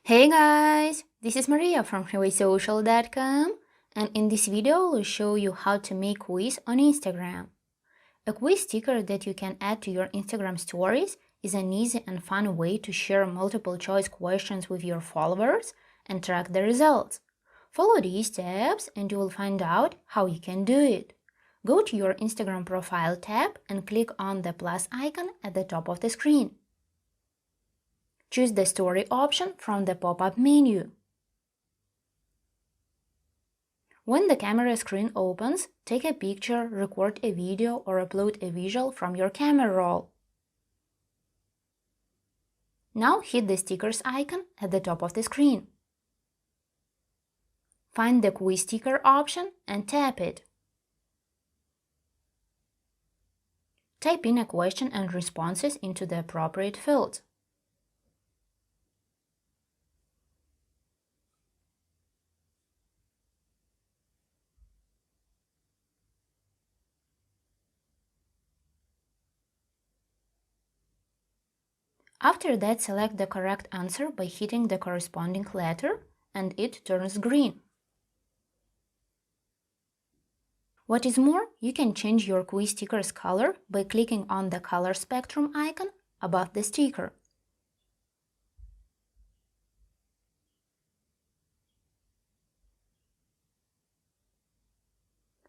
Hey guys, this is Maria from freewaysocial.com, and in this video I will show you how to make quiz on Instagram. A quiz sticker that you can add to your Instagram stories is an easy and fun way to share multiple choice questions with your followers and track the results. Follow these steps and you will find out how you can do it. Go to your Instagram profile tab and click on the plus icon at the top of the screen. Choose the story option from the pop-up menu. When the camera screen opens, take a picture, record a video, or upload a visual from your camera roll. Now hit the stickers icon at the top of the screen. Find the quiz sticker option and tap it. Type in a question and responses into the appropriate field. After that, select the correct answer by hitting the corresponding letter, and it turns green. What is more, you can change your quiz sticker's color by clicking on the color spectrum icon above the sticker.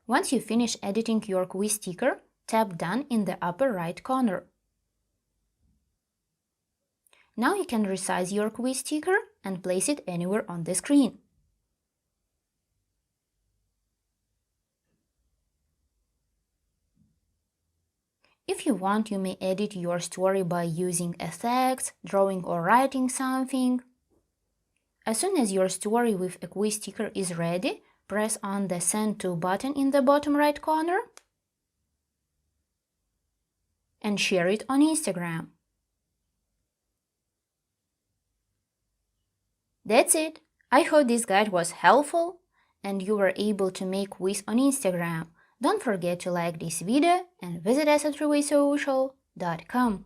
Once you finish editing your quiz sticker, tap Done in the upper right corner. Now you can resize your quiz sticker and place it anywhere on the screen. If you want, you may edit your story by using a text, drawing or writing something. As soon as your story with a quiz sticker is ready, press on the Send To button in the bottom right corner and share it on Instagram. That's it! I hope this guide was helpful and you were able to make quiz on Instagram. Don't forget to like this video and visit us at freewaysocial.com.